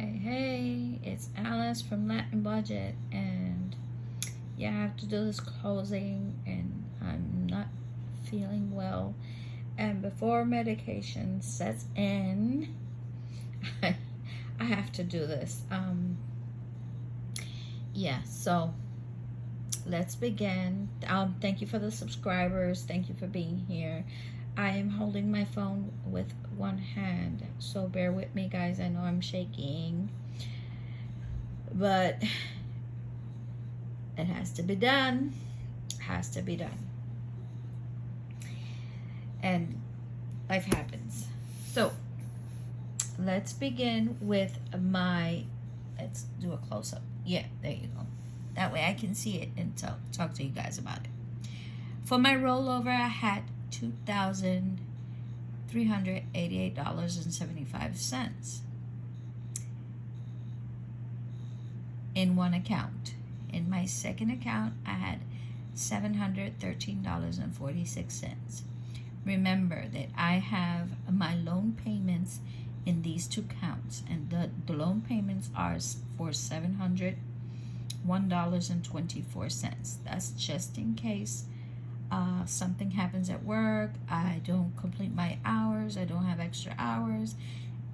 Hey, it's Alice from Latin Budget, and yeah, I have to do this closing, and I'm not feeling well. And before medication sets in, I have to do this. Yeah, so let's begin. Thank you for the subscribers. Thank you for being here. I am holding my phone with one hand, so bear with me, guys. I know I'm shaking, but it has to be done. Has to be done. And life happens. So let's begin with let's do a close-up. Yeah, there you go. That way I can see it and talk to you guys about it. For my rollover, I had $2,388.75 in one account. In my second account, I had $713.46. Remember that I have my loan payments in these two accounts, and the loan payments are for $701.24. That's just in case something happens at work, I don't complete my hours, I don't have extra hours,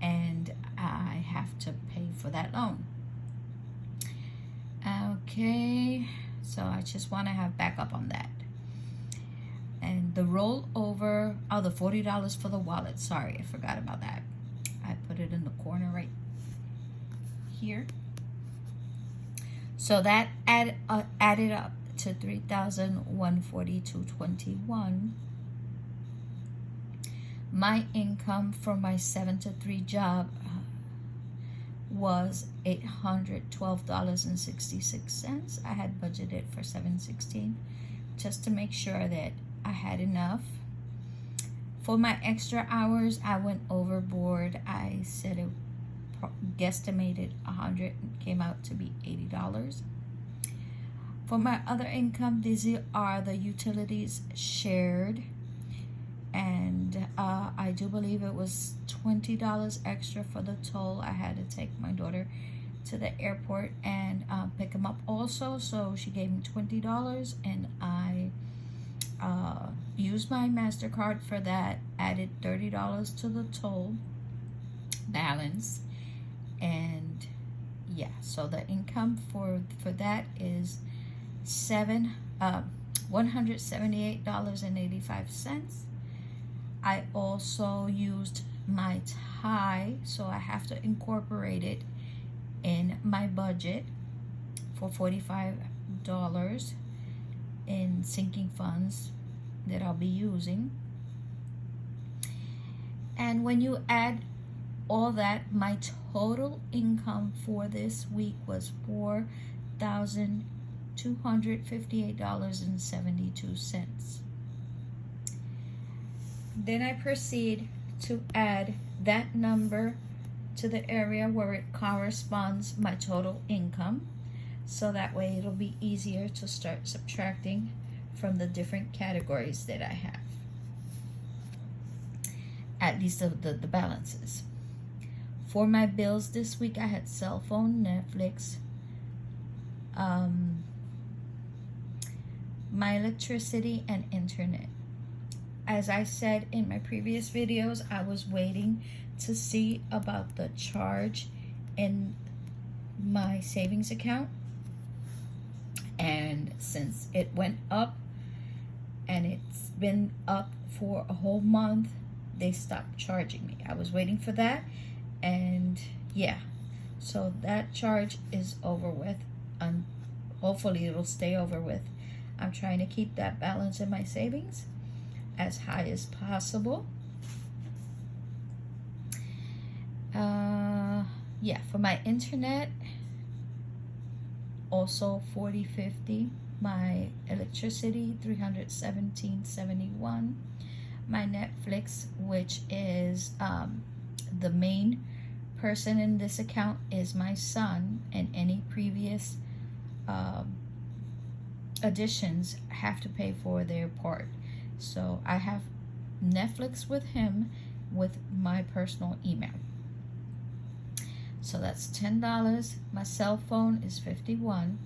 and I have to pay for that loan. Okay, so I just want to have backup on that. And the rollover, the $40 for the wallet. Sorry, I forgot about that. I put it in the corner right here. So that added up to $3,142.21. My income for my 7 to 3 job was $812.66. I had budgeted for $716 just to make sure that I had enough. For my extra hours, I went overboard. I said it guesstimated 100 and came out to be $80. For my other income, these are the utilities shared, and I do believe it was $20 extra for the toll. I had to take my daughter to the airport and pick him up also, so she gave me $20, and I used my MasterCard for that, added $30 to the toll balance, and yeah, so the income for that is $178.85. I also used my tie, so I have to incorporate it in my budget for $45 in sinking funds that I'll be using. And when you add all that, my total income for this week was $4,258.72. Then I proceed to add that number to the area where it corresponds my total income, so that way it'll be easier to start subtracting from the different categories that I have, at least the balances. For my bills this week, I had cell phone, Netflix, my electricity, and internet. As I said in my previous videos, I was waiting to see about the charge in my savings account, and since it went up and it's been up for a whole month, they stopped charging me. I was waiting for that, and yeah, so that charge is over with, and hopefully it'll stay over with. I'm trying to keep that balance in my savings as high as possible. Yeah, for my internet, also $40.50. My electricity, $317.71. My Netflix, which is the main person in this account, is my son, and any previous additions have to pay for their part. So I have Netflix with him with my personal email. So that's $10. My cell phone is $51,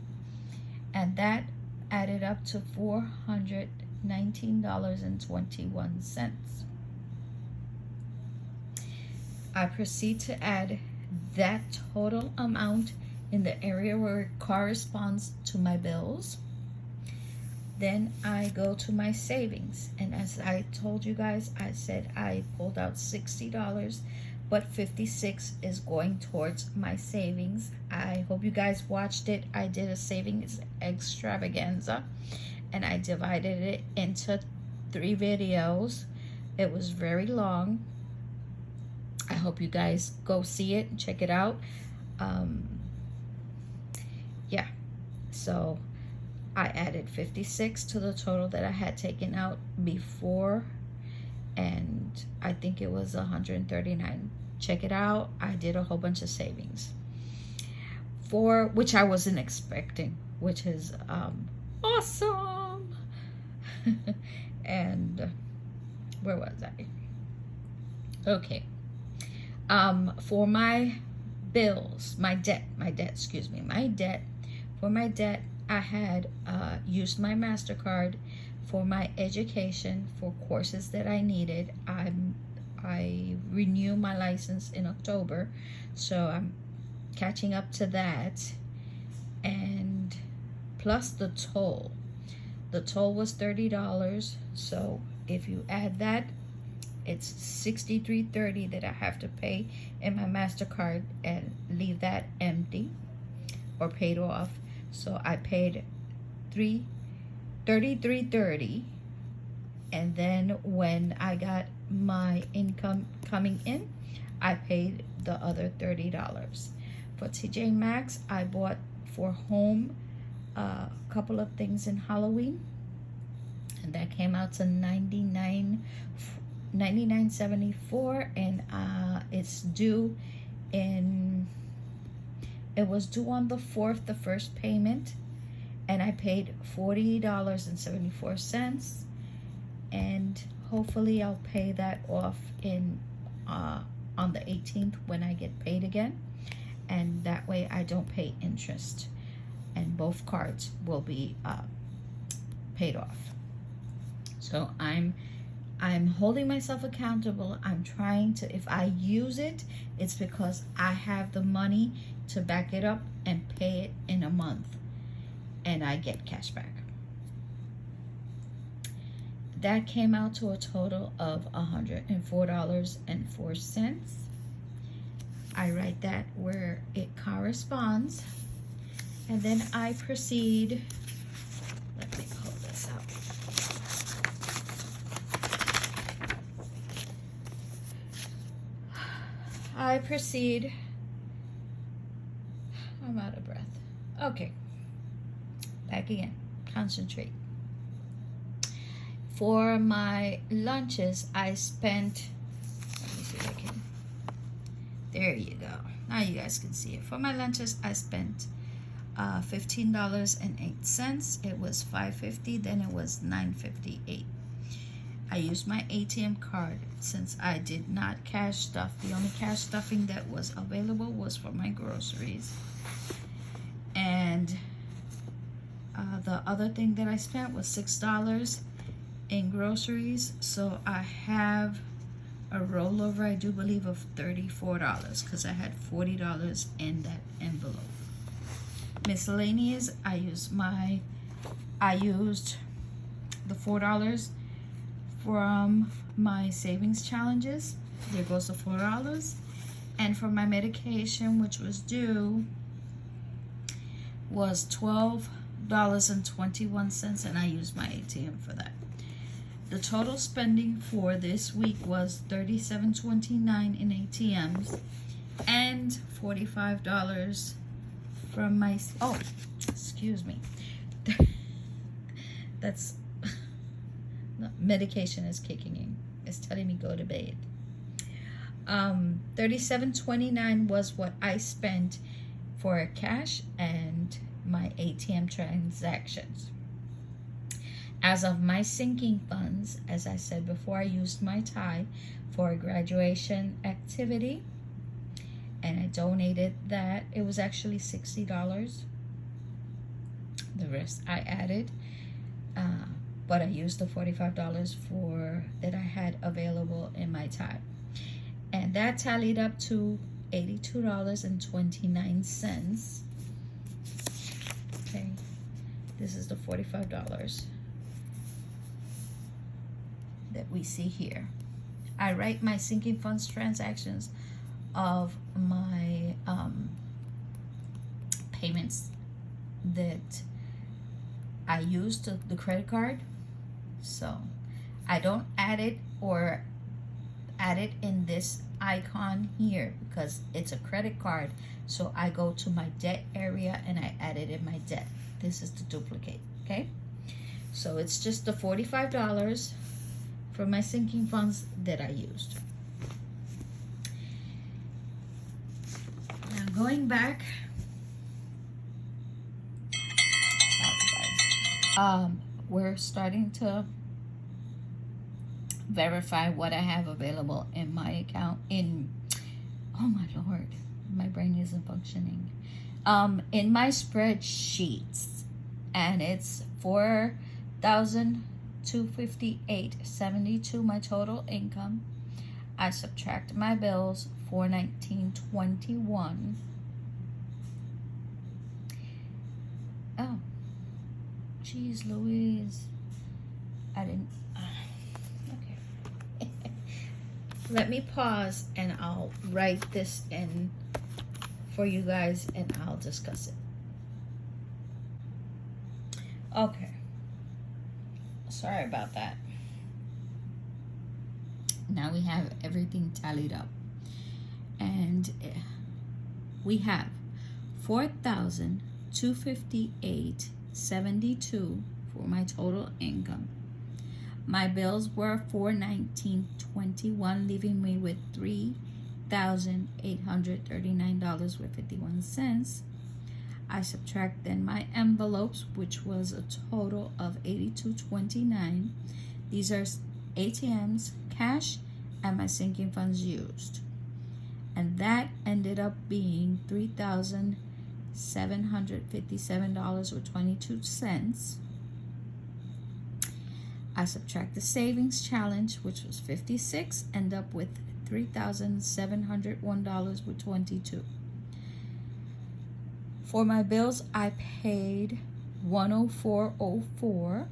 and that added up to $419.21. I proceed to add that total amount in the area where it corresponds to my bills. Then I go to my savings, and as I told you guys, I said I pulled out $60, but $56 is going towards my savings. I hope you guys watched it. I did a savings extravaganza, and I divided it into 3 videos. It was very long. I hope you guys go see it and check it out. Yeah, so I added 56 to the total that I had taken out before, and I think it was 139. Check it out. I did a whole bunch of savings, for which I wasn't expecting, which is awesome. And where was I? Okay. For my bills, my debt, for my debt, I had used my MasterCard for my education, for courses that I needed. I renew my license in October, so I'm catching up to that. And plus the toll. The toll was $30, so if you add that, it's $63.30 that I have to pay in my MasterCard and leave that empty or paid off. So I paid $33.30, and then when I got my income coming in, I paid the other $30. For TJ Maxx, I bought for home a couple of things in Halloween, and that came out to $99.74, and it's due in, it was due on the 4th, the first payment, and I paid $40.74, and hopefully I'll pay that off in on the 18th when I get paid again, and that way I don't pay interest, and both cards will be paid off. So I'm holding myself accountable. I'm trying to, if I use it, it's because I have the money to back it up and pay it in a month, and I get cash back. That came out to a total of $104.04. I write that where it corresponds, and then I proceed, let me pull this out. I proceed, I'm out of breath. Okay, back again, concentrate. For my lunches, I spent, let me see if I can, there you go. Now you guys can see it. For my lunches, I spent $15.08. It was $5.50, then it was $9.58. I used my ATM card since I did not cash stuff. The only cash stuffing that was available was for my groceries. And the other thing that I spent was $6 in groceries. So I have a rollover, I do believe, of $34 because I had $40 in that envelope. Miscellaneous, I used the $4 from my savings challenges. There goes the $4. And for my medication, which was due, was $12.21, and I used my ATM for that. The total spending for this week was $37.29 in ATMs and $45 from my, oh, excuse me. That's, medication is kicking in. It's telling me go to bed. $37.29 was what I spent for cash and my ATM transactions. As of my sinking funds, as I said before, I used my tie for a graduation activity, and and I donated that. It was actually $60. The rest I added, but I used the $45 for that I had available in my tab, and that tallied up to $82.29. Okay, this is the $45 that we see here. I write my sinking funds transactions of my payments that I used the credit card. So I don't add it or add it in this icon here because it's a credit card. So I go to my debt area and I add it in my debt. This is the duplicate. Okay, so it's just the $45 for my sinking funds that I used. Now going back, we're starting to verify what I have available in my account oh my Lord, my brain isn't functioning. In my spreadsheets, and it's $4,258.72 my total income. I subtract my bills, $419.21. Oh, geez Louise, I didn't okay. Let me pause and I'll write this in for you guys and I'll discuss it. Okay, sorry about that. Now we have everything tallied up, and we have $4,258.72 for my total income. My bills were $419.21, leaving me with $3,839.51. I subtract then my envelopes, which was a total of $82.29. These are ATMs, cash, and my sinking funds used. And that ended up being $3,757.22. I subtract the savings challenge, which was $56, end up with $3,701.22. For my bills, I paid $104.04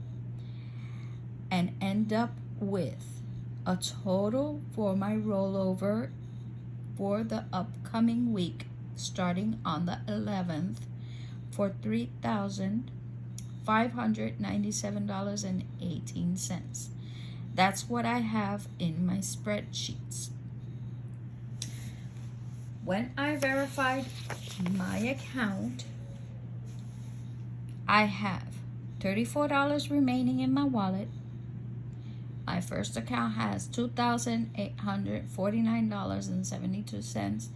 and end up with a total for my rollover for the upcoming week, starting on the 11th, for $3,597.18. That's what I have in my spreadsheets. When I verified my account, I have $34 remaining in my wallet. My first account has $2,849.72.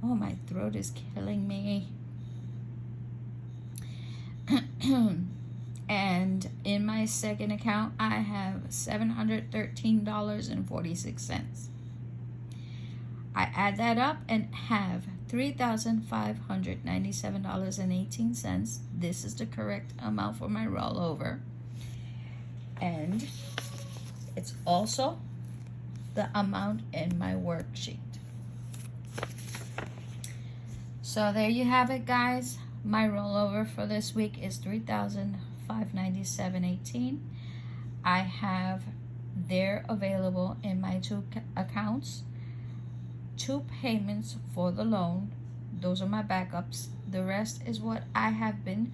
Oh, my throat is killing me. And in my second account, I have $713.46. I add that up and have $3,597.18. This is the correct amount for my rollover. And it's also the amount in my worksheet. So there you have it, guys. My rollover for this week is $3,597.18. I have there available in my two accounts 2 payments for the loan. Those are my backups. The rest is what I have been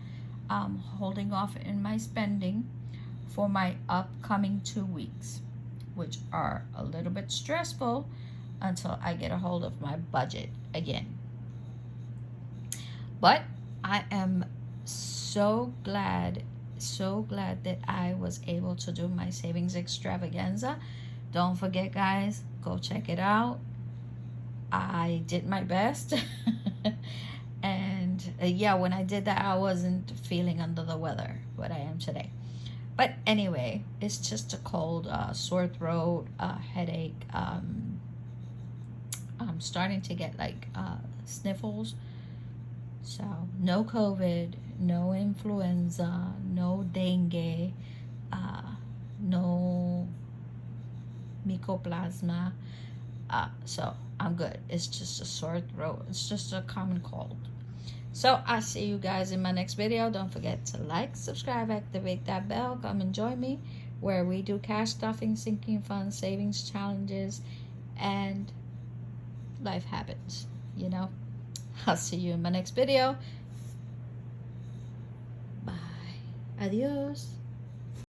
holding off in my spending for my upcoming 2 weeks, which are a little bit stressful until I get a hold of my budget again. But I am so glad that I was able to do my savings extravaganza. Don't forget, guys, go check it out. I did my best. And yeah, when I did that, I wasn't feeling under the weather, but I am today. But anyway, it's just a cold, sore throat, headache, I'm starting to get like sniffles. So no COVID, no influenza, no dengue, no mycoplasma. So I'm good. It's just a sore throat. It's just a common cold. So I'll see you guys in my next video. Don't forget to like, subscribe, activate that bell. Come and join me where we do cash stuffing, sinking funds, savings challenges, and life habits, you know. I'll see you in my next video. Bye. Adios.